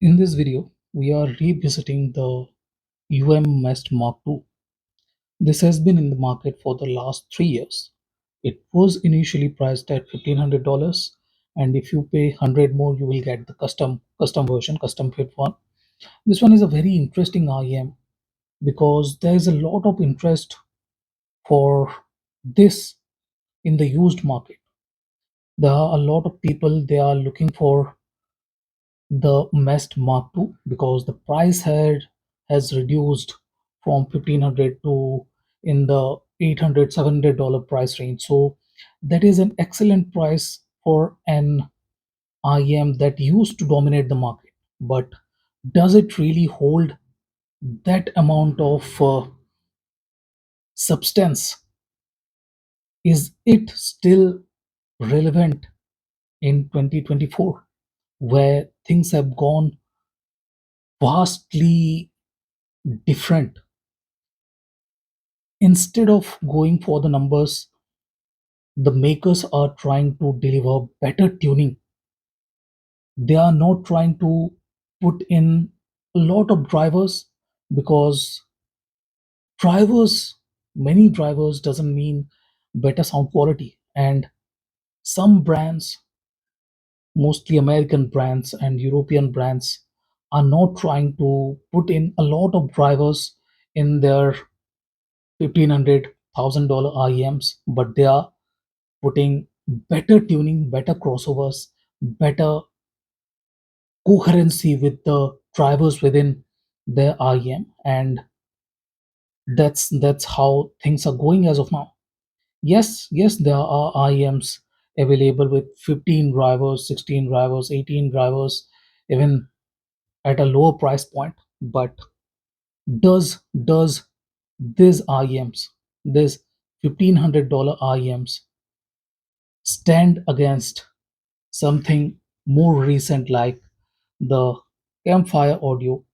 In this video, we are revisiting the Mest Mark II. This has been in the market for the last 3 years. It was initially priced at $1,500, and if you pay 100 more, you will get the custom version, custom fit one. This one is a very interesting IEM because there is a lot of interest for this in the used market. There are a lot of people they are looking for the Mest Mark II because the price had has reduced from 1500 to in the 800 $700 price range. So that is an excellent price for an IEM that used to dominate the market. But does it really hold that amount of substance? Is it still relevant in 2024 where things have gone vastly different? Instead of going for the numbers, the makers are trying to deliver better tuning. They are not trying to put in a lot of drivers because drivers, many drivers doesn't mean better sound quality. And some brands, mostly American brands and European brands, are not trying to put in a lot of drivers in their 1500 $1,000 IEMs, but they are putting better tuning, better crossovers, better coherency with the drivers within their IEM, and that's how things are going as of now. Yes, there are IEMs available with 15 drivers, 16 drivers, 18 drivers, even at a lower price point. But does these IEMs, these $1,500 IEMs, stand against something more recent like the Campfire Audio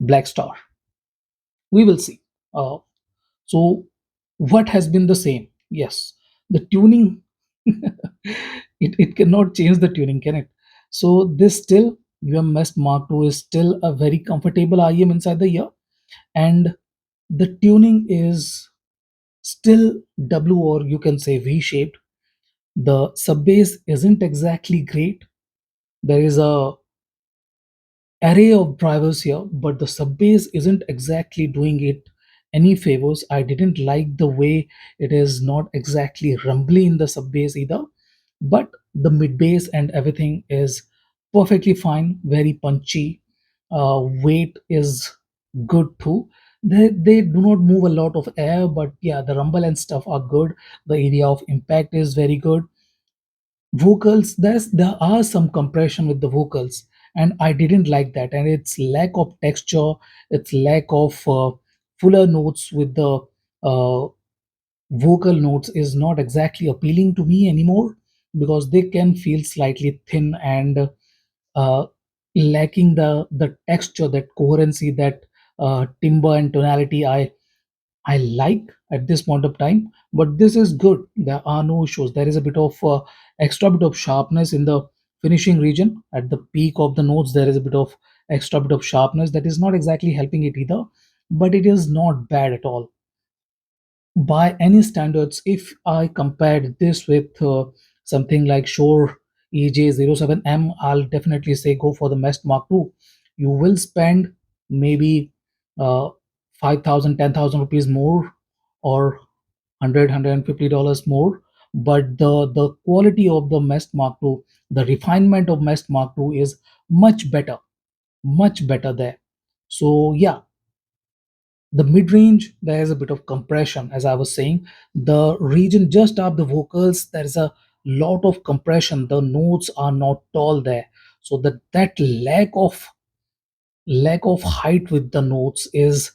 BlackStar? We will see. Uh, so, what has been the same? Yes, the tuning. it cannot change the tuning, can it? So this still UMS Mark II is still a very comfortable IEM inside the ear, and the tuning is still W, or you can say V shaped. The sub bass isn't exactly great. There is a array of drivers here, but the sub bass isn't exactly doing it any favors. I didn't like the way it is not exactly rumbly in the sub bass either, but the mid bass and everything is perfectly fine, very punchy. Weight is good too. They do not move a lot of air, but yeah, the rumble and stuff are good. The area of impact is very good. Vocals, there are some compression with the vocals, and I didn't like that, and its lack of texture, its lack of fuller notes with the uh, vocal notes is not exactly appealing to me anymore because they can feel slightly thin and uh, lacking the texture, that coherency, that timbre and tonality I like at this point of time. But this is good. There are no issues. There is a bit of extra bit of sharpness in the finishing region. At the peak of the notes, there is a bit of extra bit of sharpness that is not exactly helping it either, but it is not bad at all by any standards. If I compared this with something like Shure EJ07M, I'll definitely say go for the Mest Mark II. You will spend maybe 5,000, rupees more, or 100 $150 more, but the quality of the Mest Mark II, the refinement of Mest Mark II is much better, much better there. So yeah, the mid range, there is a bit of compression. As I was saying, the region just up the vocals, there is a lot of compression. The notes are not tall there, so that lack of height with the notes is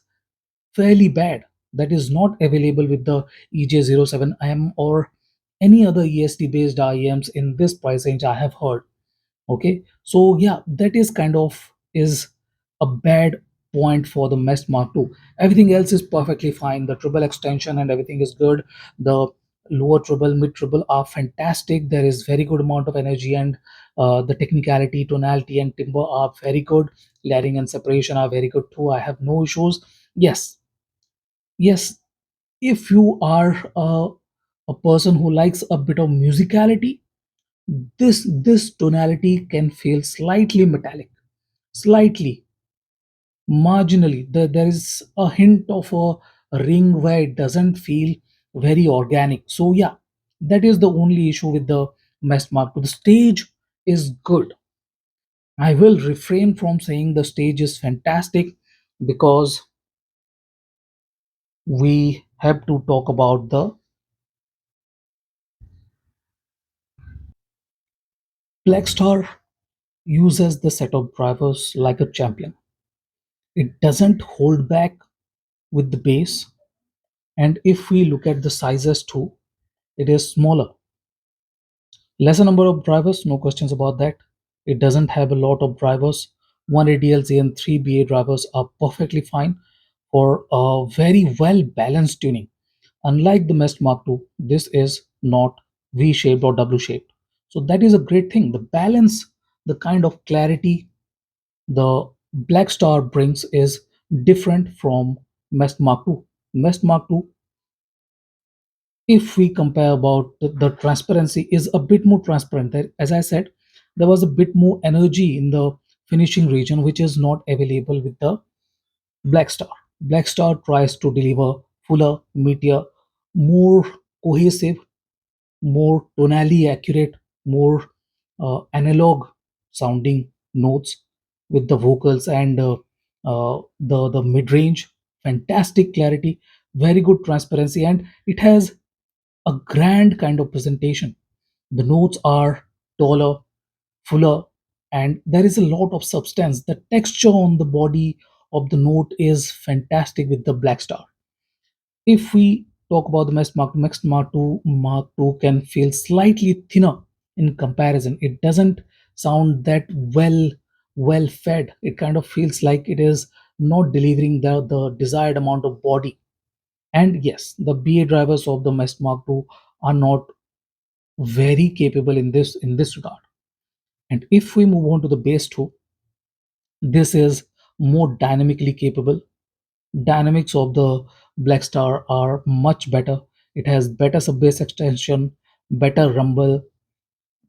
fairly bad. That is not available with the EJ07M or any other ESD based IEMs in this price range I have heard. Okay, so yeah, that is kind of is a bad point for the Mest Mark II. Everything else is perfectly fine. The treble extension and everything is good. The lower treble, mid treble are fantastic. There is very good amount of energy and The technicality, tonality, and timbre are very good. Layering and separation are very good too. I have no issues. Yes, yes. If you are a person who likes a bit of musicality, this tonality can feel slightly metallic, slightly, marginally. There is a hint of a ring where it doesn't feel very organic. So yeah, that is the only issue with the Mest Mark II. The stage is good. I will refrain from saying the stage is fantastic because we have to talk about the BlackStar uses the setup drivers like a champion. It doesn't hold back with the bass, and if we look at the sizes too, it is smaller. Lesser number of drivers, no questions about that. It doesn't have a lot of drivers. One ADLC and three BA drivers are perfectly fine for a very well balanced tuning. Unlike the Mest Mark II, this is not V shaped or W shaped. So that is a great thing. The balance, the kind of clarity the Black Star brings is different from Mest Mark II. Mest Mark II, if we compare about the transparency, is a bit more transparent. As I said, there was a bit more energy in the finishing region, which is not available with the Black Star. Black Star tries to deliver fuller, meatier, more cohesive, more tonally accurate, more analog sounding notes with the vocals and the mid range. Fantastic clarity, very good transparency, and it has a grand kind of presentation. The notes are taller, fuller, and there is a lot of substance. The texture on the body of the note is fantastic with the Black Star. If we talk about the Mest Mark II can feel slightly thinner in comparison. It doesn't sound that well fed. It kind of feels like it is not delivering the desired amount of body. And yes, the BA drivers of the Mest Mark II are not very capable in this regard. And if we move on to the bass 2, this is more dynamically capable. Dynamics of the Black Star are much better. It has better sub bass extension, better rumble,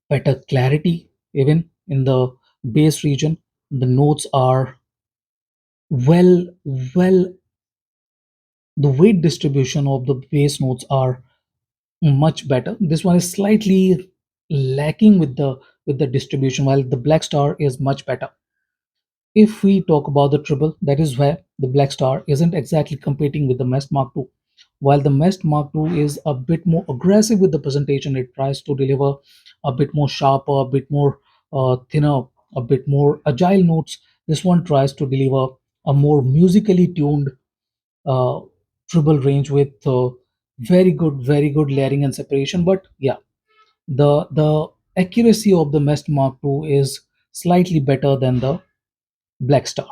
better clarity. Even in the bass region, the notes are well well. The weight distribution of the bass notes are much better. This one is slightly lacking with the distribution, while the Black Star is much better. If we talk about the treble, that is where the Black Star isn't exactly competing with the Mest Mark II. While the Mest Mark II is a bit more aggressive with the presentation, it tries to deliver a bit more sharper, a bit more thinner, a bit more agile notes. This one tries to deliver a more musically tuned uh, treble range with very good layering and separation. But yeah, the accuracy of the Mest Mark II is slightly better than the Black Star.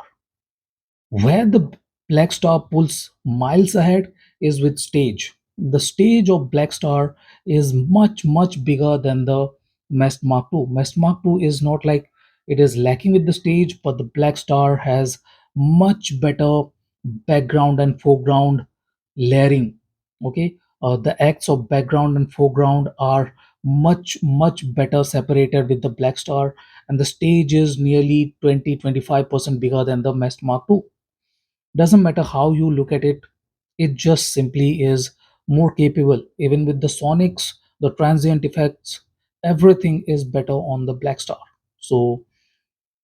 Where the Black Star pulls miles ahead is with stage. The stage of Black Star is much bigger than the Mest Mark II. Mest Mark II is not like it is lacking with the stage, but the Black Star has much better background and foreground layering. Okay, the acts of background and foreground are much better separated with the Black Star, and the stage is nearly 20-25% bigger than the Mest Mark II. Doesn't matter how you look at it, it just simply is more capable. Even with the sonics, the transient effects, everything is better on the Black Star. So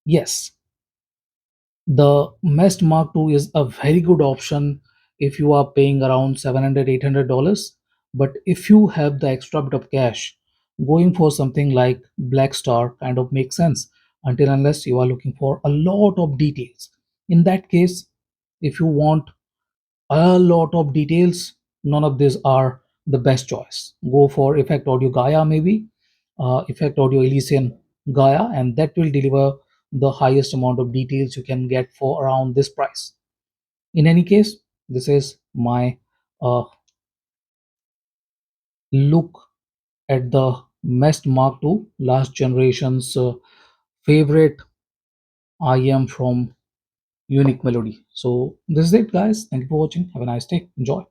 yes, the Mest Mark II is a very good option if you are paying around 700 $800. But if you have the extra bit of cash, going for something like Black Star kind of makes sense, until unless you are looking for a lot of details. In that case, if you want a lot of details, none of these are the best choice. Go for Effect Audio Gaia, maybe Effect Audio Elysian Gaia, and that will deliver the highest amount of details you can get for around this price. In any case, this is my look at the Mest Mark II, last generation's favorite IM from Unique Melody. So this is it, guys. Thank you for watching. Have a nice day. Enjoy.